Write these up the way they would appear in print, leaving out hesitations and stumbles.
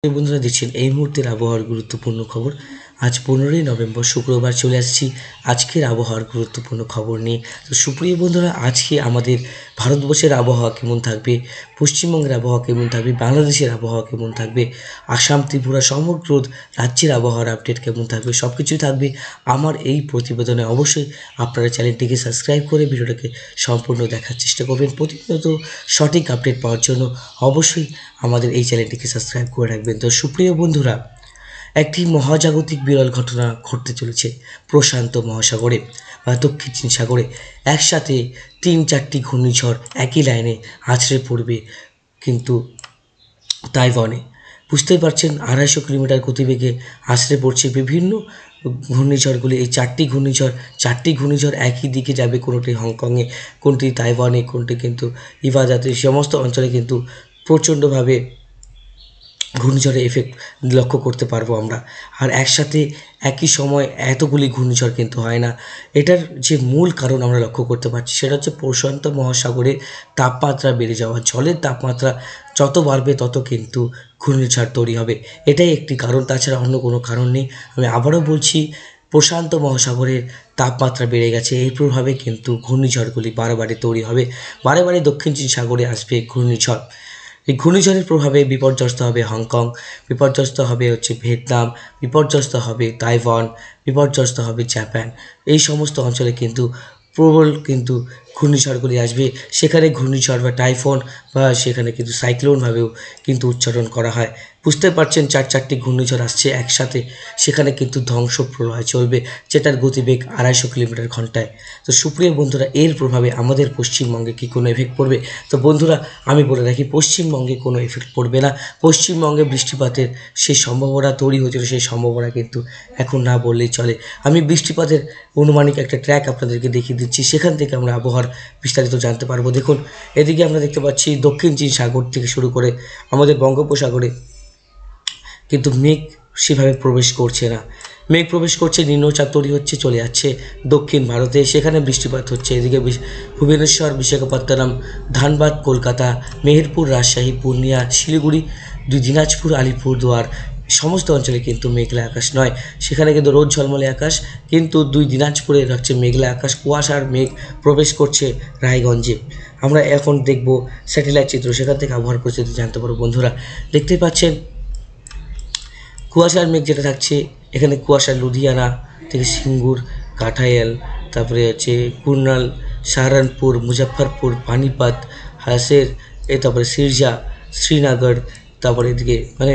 বন্ধুরা দেখছেন এই মুহূর্তের আবহাওয়ার গুরুত্বপূর্ণ খবর। আজ 15ই নভেম্বর শুক্রবার চলে আসছি আজকের আবহাওয়ার গুরুত্বপূর্ণ খবর নিয়ে। তো সুপ্রিয় বন্ধুরা, আজকে আমাদের ভারতবর্ষের আবহাওয়া কেমন থাকবে, পশ্চিমবঙ্গের আবহাওয়া কেমন থাকবে, বাংলাদেশের আবহাওয়া কেমন থাকবে, আসাম ত্রিপুরা সমগ্র রাজ্যের আবহাওয়ার আপডেট কেমন থাকবে, সব কিছুই থাকবে আমার এই প্রতিবেদনে। অবশ্যই আপনারা চ্যানেলটিকে সাবস্ক্রাইব করে ভিডিওটাকে সম্পূর্ণ দেখার চেষ্টা করবেন। প্রতিনিয়ত সঠিক আপডেট পাওয়ার জন্য অবশ্যই আমাদের এই চ্যানেলটিকে সাবস্ক্রাইব করে রাখবেন। তো সুপ্রিয় বন্ধুরা, একটি মহাজাগতিক বিরল ঘটনা ঘটতে চলেছে প্রশান্ত মহাসাগরে বা দক্ষিণ চীন সাগরে। একসাথে 3-4টি ঘূর্ণিঝড় একই লাইনে আছড়ে পড়বে কিন্তু তাইওয়ানে। বুঝতেই পারছেন, 250 কিলোমিটার গতিবেগে আছড়ে পড়ছে বিভিন্ন ঘূর্ণিঝড়গুলি। এই চারটি ঘূর্ণিঝড় একই দিকে যাবে, কোনোটি হংকংয়ে, কোনটি তাইওয়ানে, কোনটি কিন্তু ইভাদাতে। সমস্ত অঞ্চলে কিন্তু প্রচণ্ডভাবে ঘূর্ণিঝড়ের এফেক্ট লক্ষ্য করতে পারবো আমরা। আর একসাথে একই সময় এতগুলি ঘূর্ণিঝড় কিন্তু হয় না। এটার যে মূল কারণ আমরা লক্ষ্য করতে পারছি সেটা হচ্ছে প্রশান্ত মহাসাগরে তাপমাত্রা বেড়ে যাওয়া। জলের তাপমাত্রা যত বাড়বে তত কিন্তু ঘূর্ণিঝড় তৈরি হবে, এটাই একটি কারণ, তাছাড়া অন্য কোনো কারণ নেই। আমি আবারও বলছি, প্রশান্ত মহাসাগরের তাপমাত্রা বেড়ে গেছে, এর প্রভাবে কিন্তু ঘূর্ণিঝড়গুলি বারে তৈরি হবে। বারে দক্ষিণ চীন সাগরে আসবে ঘূর্ণিঝড়। এই ঘূর্ণিঝড়ের প্রভাবে বিপর্যস্ত হবে হংকং, বিপর্যস্ত হবে ভিয়েতনাম, বিপর্যস্ত হবে তাইওয়ান, বিপর্যস্ত হবে জাপান। এই সমস্ত অঞ্চলে কিন্তু প্রবল কিন্তু ঘূর্ণিঝড়গুলি আসবে। সেখানে ঘূর্ণিঝড় বা টাইফুন বা সেখানে কিন্তু সাইক্লোনভাবেও কিন্তু উচ্চারণ করা হয়। বুঝতে পারছেন, 4টি ঘূর্ণিঝড় আসছে একসাথে, সেখানে কিন্তু ধ্বংস প্রলয় চলবে, যেটার গতিবেগ 250 কিলোমিটার ঘন্টায়। তো সুপ্রিয় বন্ধুরা, এর প্রভাবে আমাদের পশ্চিমবঙ্গে কি কোনো এফেক্ট পড়বে? তো বন্ধুরা, আমি বলে রাখি, পশ্চিমবঙ্গে কোনো এফেক্ট পড়বে না। পশ্চিমবঙ্গে বৃষ্টিপাতের সেই সম্ভাবনা তৈরি হয়েছিল, সেই সম্ভাবনা কিন্তু এখন না বললেই চলে। আমি বৃষ্টিপাতের অনুমানিক একটা ট্র্যাক আপনাদেরকে দেখিয়ে দিচ্ছি, সেখান থেকে আমরা আবহাওয়ার বিস্তারিত জানতে পারবো। দেখুন, এদিকে আমরা দেখতে পাচ্ছি দক্ষিণ চীন সাগর থেকে শুরু করে আমাদের বঙ্গোপসাগরে কিন্তু মেঘ সেভাবে প্রবেশ করছে না। মেঘ প্রবেশ করছে, নিম্নচাপ তৈরি হচ্ছে, চলে যাচ্ছে দক্ষিণ ভারতে, সেখানে বৃষ্টিপাত হচ্ছে। এদিকে ভুবনেশ্বর, বিশাখাপত্তনম, ধানবাদ, কলকাতা, মেহেরপুর, রাজশাহী, পূর্ণিয়া, শিলিগুড়ি, দিনাজপুর, আলিপুরদুয়ার সমস্ত অঞ্চলে কিন্তু মেঘলা আকাশ নয়, সেখানে কিন্তু রোদ ঝলমলে আকাশ। কিন্তু দিনাজপুরে হচ্ছে মেঘলা আকাশ, কুয়াশার মেঘ প্রবেশ করছে রায়গঞ্জে। আমরা এখন দেখব স্যাটেলাইট চিত্র, সেখান থেকে আবহাওয়ার পরিস্থিতি জানতে পারবো। বন্ধুরা, দেখতেই পাচ্ছেন কুয়াশার মেঘ যেটা থাকছে, এখানে কুয়াশা লুধিয়ানা থেকে সিঙ্গুর, কাঠাইয়াল, তারপরে হচ্ছে কুর্নাল, সাহারানপুর, মুজফ্ফরপুর, পানিপত, হাসের, তারপরে সিরজা, শ্রীনগর, তারপরে এদিকে মানে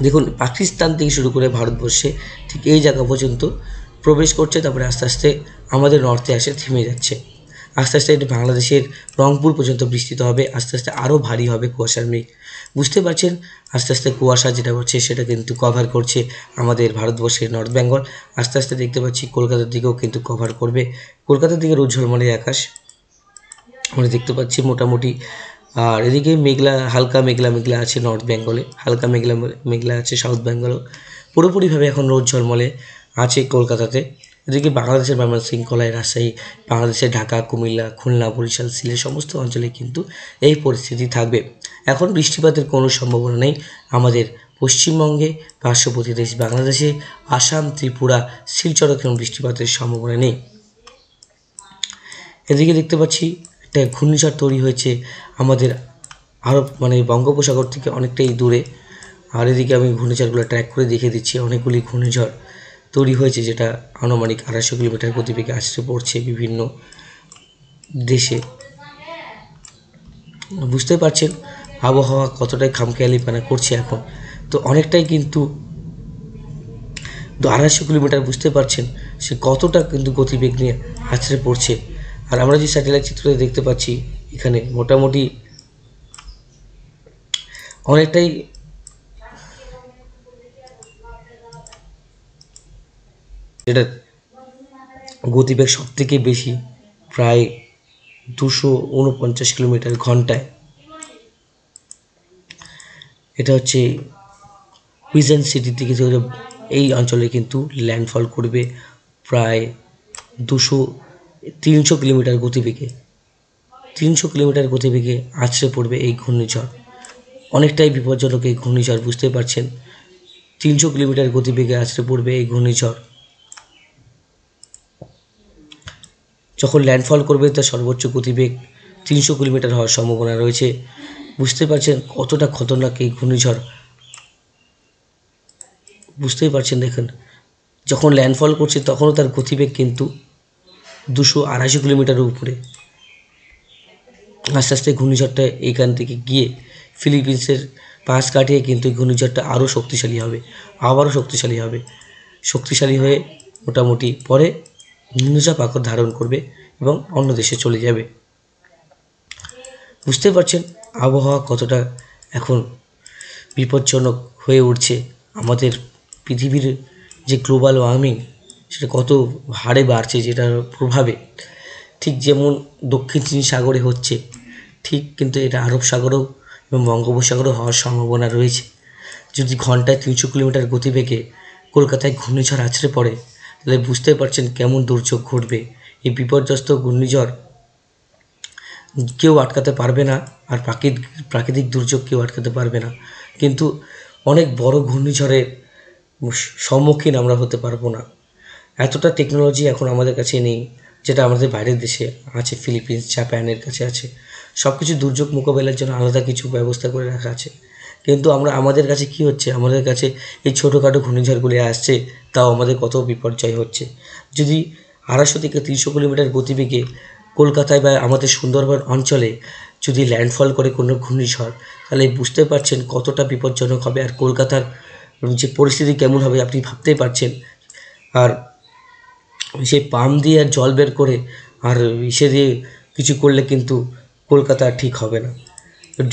দেখুন পাকিস্তান থেকে শুরু করে ভারতবর্ষে ঠিক এই জায়গা পর্যন্ত প্রবেশ করছে, তারপরে আস্তে আস্তে আমাদের নর্থে আসে থেমে যাচ্ছে। আস্তে আস্তে এটি বাংলাদেশের রংপুর পর্যন্ত বিস্তৃত হবে, আস্তে আস্তে আরও ভারী হবে কুয়াশার মেঘ। বুঝতে পারছেন, আস্তে আস্তে কুয়াশা যেটা হচ্ছে সেটা কিন্তু কভার করছে আমাদের ভারতবর্ষের নর্থ বেঙ্গল। আস্তে আস্তে দেখতে পাচ্ছি কলকাতার দিকেও কিন্তু কভার করবে। কলকাতার দিকে রোদ ঝলমলে আকাশ আমরা দেখতে পাচ্ছি মোটামুটি। আর এদিকে মেঘলা, হালকা মেঘলা আছে নর্থ বেঙ্গলে, হালকা মেঘলা আছে সাউথ বেঙ্গলও। পুরোপুরিভাবে এখন রোদ ঝলমলে আছে কলকাতাতে। এদিকে বাংলাদেশের শৃঙ্খলায় রাজশাহী, বাংলাদেশের ঢাকা, কুমিল্লা, খুলনা, বরিশাল, সিলেট সমস্ত অঞ্চলে কিন্তু এই পরিস্থিতি থাকবে। এখন বৃষ্টিপাতের কোনো সম্ভাবনা নেই আমাদের পশ্চিমবঙ্গে, পার্শ্ববর্তী দেশ বাংলাদেশে, আসাম, ত্রিপুরা, শিলচরে কোনো বৃষ্টিপাতের সম্ভাবনা নেই। এদিকে দেখতে পাচ্ছি একটা ঘূর্ণিঝড় তৈরি হয়েছে আমাদের আরব বঙ্গোপসাগর থেকে অনেকটাই দূরে। আর এদিকে আমি ঘূর্ণিঝড়গুলো ট্র্যাক করে দেখিয়ে দিচ্ছি, অনেকগুলি ঘূর্ণিঝড় তৈরি হয়েছে, যেটা আনুমানিক 250 কিলোমিটার গতিবেগে আছড়ে পড়ছে বিভিন্ন দেশে। বুঝতে পারছেন আবহাওয়া কতটাই খামখেয়ালিপনা করছে এখন। তো অনেকটাই কিন্তু 250 কিলোমিটার, বুঝতে পারছেন সে কতটা কিন্তু গতিবেগ নিয়ে আছড়ে পড়ছে। আর আমরা যে স্যাটেলাইট চিত্রতে দেখতে পাচ্ছি, এখানে মোটামুটি অনেকটাই যেটা গতিবেগ সব থেকে বেশি, প্রায় 249 কিলোমিটার ঘন্টায়। এটা হচ্ছে কুইজেন সিটির দিকে এই অঞ্চলে কিন্তু ল্যান্ডফল করবে প্রায় 300 কিলোমিটার গতিবেগে। 300 কিলোমিটার গতিবেগে আছড়ে পড়বে এই ঘূর্ণিঝড়। অনেকটাই বিপজ্জনক এই ঘূর্ণিঝড়, বুঝতে পারছেন 300 কিলোমিটার গতিবেগে আছড়ে পড়বে এই ঘূর্ণিঝড়। যখন ল্যান্ডফল করবে তার সর্বোচ্চ গতিবেগ 300 কিলোমিটার হওয়ার সম্ভাবনা রয়েছে। বুঝতে পারছেন কতটা খতরনাক এই ঘূর্ণিঝড়, বুঝতেই পারছেন। দেখুন যখন ল্যান্ডফল করছে তখনও তার গতিবেগ কিন্তু 200-250 কিলোমিটারের উপরে। আস্তে আস্তে ঘূর্ণিঝড়টা এইখান থেকে গিয়ে ফিলিপিন্সের পাশ কাটিয়ে কিন্তু এই ঘূর্ণিঝড়টা আরও শক্তিশালী হবে, আবারও শক্তিশালী হবে, শক্তিশালী হয়ে মোটামুটি পরে নিম্নচাপ আকার ধারণ করবে এবং অন্য দেশে চলে যাবে। বুঝতে পারছেন আবহাওয়া কতটা এখন বিপজ্জনক হয়ে উঠছে। আমাদের পৃথিবীর যে গ্লোবাল ওয়ার্মিং সেটা কত হারে বাড়ছে, যেটার প্রভাবে ঠিক যেমন দক্ষিণ চীন সাগরে হচ্ছে, ঠিক কিন্তু এটা আরব সাগরেও এবং বঙ্গোপসাগরেও হওয়ার সম্ভাবনা রয়েছে। যদি ঘন্টায় 300 কিলোমিটার গতিবেগে কলকাতায় ঘূর্ণিঝড় আছড়ে পড়ে তাহলে বুঝতে পারছেন কেমন দুর্যোগ ঘটবে। এই বিপর্যস্ত ঘূর্ণিঝড় কেউ আটকাতে পারবে না, আর প্রাকৃতিক দুর্যোগ কেউ আটকাতে পারবে না, কিন্তু অনেক বড় ঘূর্ণিঝড়ের সম্মুখীন আমরা হতে পারবো না। এতটা টেকনোলজি এখন আমাদের কাছে নেই, যেটা আমাদের বাইরের দেশে আছে, ফিলিপিন্স জাপানের কাছে আছে। সব কিছু দুর্যোগ মোকাবেলার জন্য আলাদা কিছু ব্যবস্থা করে রাখা আছে, কিন্তু আমাদের কাছে কি হচ্ছে, আমাদের কাছে এই ছোটোখাটো ঘূর্ণিঝড়গুলি আসছে, তাও আমাদের কত বিপর্যয় হচ্ছে। যদি 250 থেকে 300 কিলোমিটার গতিবেগে কলকাতায় বা আমাদের সুন্দরবন অঞ্চলে যদি ল্যান্ডফল করে কোনো ঘূর্ণিঝড়, তাহলে বুঝতে পারছেন কতটা বিপজ্জনক হবে, আর কলকাতার যে পরিস্থিতি কেমন হবে আপনি ভাবতেই পারছেন। আর সেই পাম্প দিয়ে আর জল বের করে আর ইসে দিয়ে কিছু করলে কিন্তু কলকাতা ঠিক হবে না।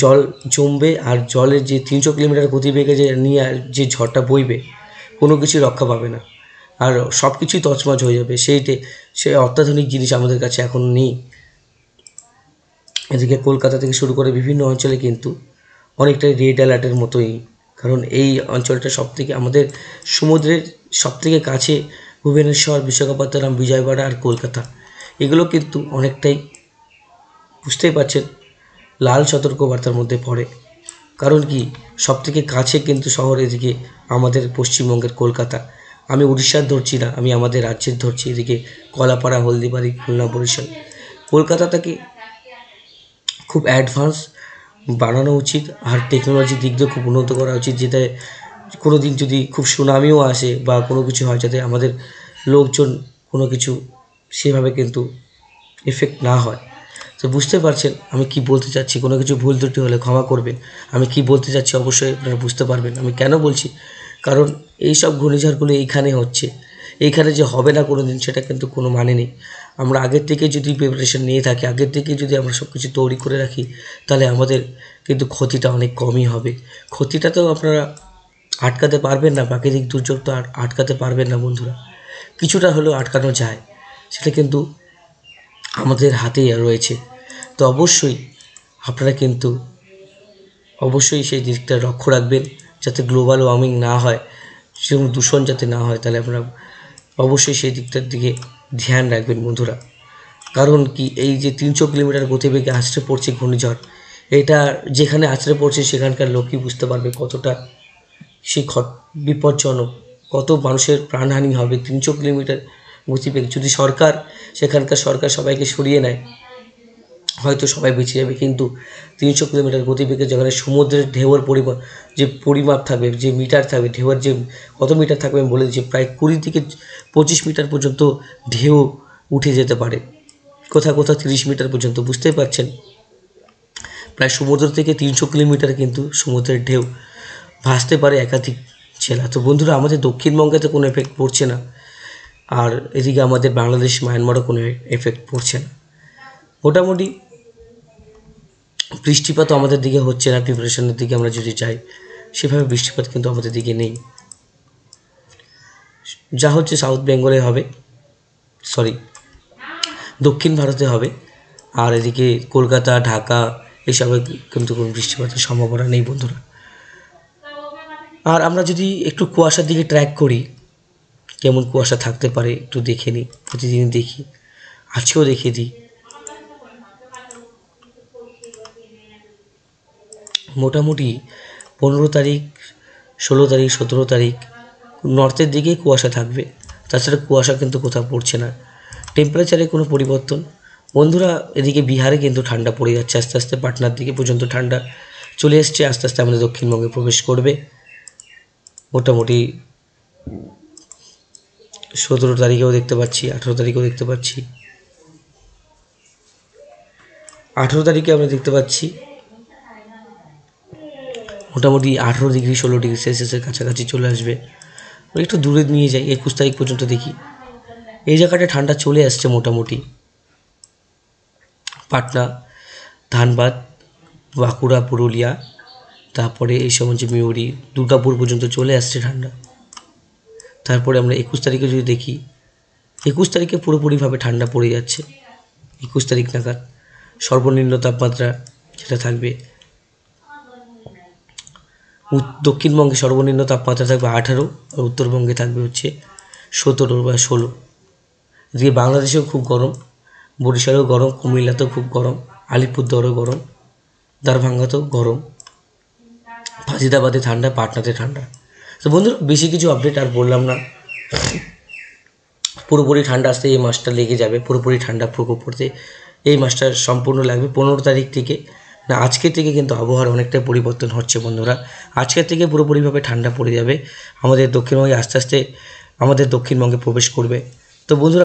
জল জমবে, আর জলের যে 300 কিলোমিটার গতিবেগে যে নিয়ে যে ঝড়টা বইবে কোনো কিছু রক্ষা পাবে না, আর সব কিছুই তছনছ হয়ে যাবে। সেই অত্যাধুনিক জিনিস আমাদের কাছে এখন নেই। এদিকে কলকাতা থেকে শুরু করে বিভিন্ন অঞ্চলে কিন্তু অনেকটাই রেড অ্যালার্টের মতোই, কারণ এই অঞ্চলটা সবথেকে আমাদের সমুদ্রের সবথেকে কাছে। ভুবনেশ্বর, বিশাখাপত্তনম, বিজয়বাড়া আর কলকাতা, এগুলো কিন্তু অনেকটাই বুঝতেই পারছেন লাল সতর্কবার্তার মধ্যে পড়ে। কারণ কি সবথেকে কাছে কিন্তু শহর এদিকে আমাদের পশ্চিমবঙ্গের কলকাতা। আমি উড়িষ্যার ধরছি না, আমি আমাদের রাজ্যের ধরছি, এদিকে কলাপাড়া, হলদিবাড়ি, খুলনা, বরিশাল। কলকাতাটাকে খুব অ্যাডভান্স বানানো উচিত, আর টেকনোলজির দিক দিয়ে খুব উন্নত করা উচিত, যেটা কোনো দিন যদি খুব সুনামিও আসে বা কোনো কিছু হয়, যাতে আমাদের লোকজন কোনো কিছু সেভাবে কিন্তু এফেক্ট না হয়। তো বুঝতে পারছেন আমি কি বলতে চাচ্ছি, কোনো কিছু ভুল ত্রুটি হলে ক্ষমা করবেন। আমি কি বলতে চাচ্ছি অবশ্যই আপনারা বুঝতে পারবেন আমি কেন বলছি, কারণ এই সব ঘূর্ণিঝড়গুলো এইখানে হচ্ছে, এইখানে যে হবে না কোনো দিন সেটা কিন্তু কোনো মানে নেই। আমরা আগের থেকে যদি প্রিপারেশন নিয়ে থাকি, আগের থেকে যদি আমরা সব কিছু তৈরি করে রাখি, তাহলে আমাদের কিন্তু ক্ষতিটা অনেক কমই হবে। ক্ষতিটা তো আপনারা আটকাতে পারবেন না, প্রাকৃতিক দুর্যোগ তো আর আটকাতে পারবেন না বন্ধুরা। কিছুটা হলেও আটকানো যায়, সেটা কিন্তু আমাদের হাতেই রয়েছে। তো অবশ্যই আপনারা কিন্তু অবশ্যই সেই দিকটা লক্ষ্য রাখবেন, যাতে গ্লোবাল ওয়ার্মিং না হয়, সেরকম দূষণ যাতে না হয়, তাহলে আপনারা অবশ্যই সেই দিকটার দিকে ধ্যান রাখবেন বন্ধুরা। কারণ কি এই যে 300 কিলোমিটার গতিবেগে আছড়ে পড়ছে ঘূর্ণিঝড়, এটা যেখানে আছড়ে পড়ছে সেখানকার লোকই বুঝতে পারবে কতটা সেই বিপজ্জনক, কত মানুষের প্রাণহানি হবে। 300 কিলোমিটার গতিবেগ যদি সেখানকার সরকার সবাইকে সরিয়ে নেয়, হয়তো সবাই বেঁচে যাবে, কিন্তু 300 কিলোমিটার গতিবেগে যেখানে সমুদ্রের ঢেউয়ের পরিমাপ থাকবে, যে মিটার থাকবে, ঢেউয়ের যে কত মিটার থাকবে আমি বলে দিচ্ছি, প্রায় 20 থেকে 25 মিটার পর্যন্ত ঢেউ উঠে যেতে পারে, কোথাও কোথাও 30 মিটার পর্যন্ত। বুঝতেই পারছেন প্রায় সমুদ্র থেকে 300 কিলোমিটার কিন্তু সমুদ্রের ঢেউ ভাসতে পারে একাধিক জেলা। তো বন্ধুরা আমাদের দক্ষিণবঙ্গে তো কোনো এফেক্ট পড়ছে না, আর এদিকে আমাদের বাংলাদেশ, মায়ানমারও কোনো এফেক্ট পড়ছে না। মোটামুটি বৃষ্টিপাতও আমাদের দিকে হচ্ছে না। প্রিপারেশনের দিকে আমরা যদি যাই, সেভাবে বৃষ্টিপাত কিন্তু আমাদের দিকে নেই। যা হচ্ছে সাউথ বেঙ্গলে হবে, দক্ষিণ ভারতে হবে, আর এদিকে কলকাতা, ঢাকা এসবে কিন্তু কোনো বৃষ্টিপাতের সম্ভাবনা নেই বন্ধুরা। আর আমরা যদি একটু কুয়াশার দিকে ট্র্যাক করি, কেমন কুয়াশা থাকতে পারে একটু দেখে নিই, প্রতিদিন দেখি, আজকেও দেখে দিই। মোটামুটি 15 তারিখ, 16 তারিখ, 17 তারিখ নর্থের দিকেই কুয়াশা থাকবে, তাছাড়া কুয়াশা কিন্তু কোথাও পড়ছে না। টেম্পারেচারে কোনো পরিবর্তন বন্ধুরা, এদিকে বিহারে কিন্তু ঠান্ডা পড়ে যাচ্ছে আস্তে আস্তে, পাটনার দিকে পর্যন্ত ঠান্ডা চলে এসছে, আস্তে আস্তে আমাদের দক্ষিণবঙ্গে প্রবেশ করবে। মোটামুটি 17 তারিখেও দেখতে পাচ্ছি, 18 তারিখেও দেখতে পাচ্ছি, 18 তারিখে আমরা দেখতে পাচ্ছি মোটামুটি 18 ডিগ্রি 16 ডিগ্রি সেলসিয়াসের কাছাকাছি চলে আসবে। একটু দূরে নিয়ে যাই, 21 তারিখ পর্যন্ত দেখি, এই জায়গাটায় ঠান্ডা চলে আসছে মোটামুটি। পাটনা, ধানবাদ, বাঁকুড়া, পুরুলিয়া, তারপরে এই সময় যে ময়ূরী, দুর্গাপুর পর্যন্ত চলে আসছে ঠান্ডা। তারপরে আমরা 21 তারিখে যদি দেখি, 21 তারিখে পুরোপুরিভাবে ঠান্ডা পড়ে যাচ্ছে। 21 তারিখ নাগাদ সর্বনিম্ন তাপমাত্রা যেটা থাকবে, দক্ষিণবঙ্গে সর্বনিম্ন তাপমাত্রা থাকবে 18, আর উত্তরবঙ্গে থাকবে হচ্ছে 17 বা 16। এদিকে বাংলাদেশেও খুব গরম, বরিশালেও গরম, কুমিল্লাতেও খুব গরম, আলিপুরদুয়ারেও গরম, দারভাঙ্গাতেও গরম, ফাজিদাবাদে ঠান্ডা, পাটনাতে ঠান্ডা। তো বন্ধুরা বেশি কিছু আপডেট আর বললাম না, পুরোপুরি ঠান্ডা আসতে এই মাসটা লেগে যাবে, পুরোপুরি ঠান্ডা প্রকোপ পড়তে এই মাসটা সম্পূর্ণ লাগবে। 15 তারিখ থেকে না, আজকের থেকে কিন্তু আবহাওয়ার অনেকটাই পরিবর্তন হচ্ছে বন্ধুরা। আজকের থেকে পুরোপুরিভাবে ঠান্ডা পড়ে যাবে, আমাদের দক্ষিণবঙ্গে আস্তে আস্তে আমাদের দক্ষিণবঙ্গে প্রবেশ করবে। তো বন্ধুরা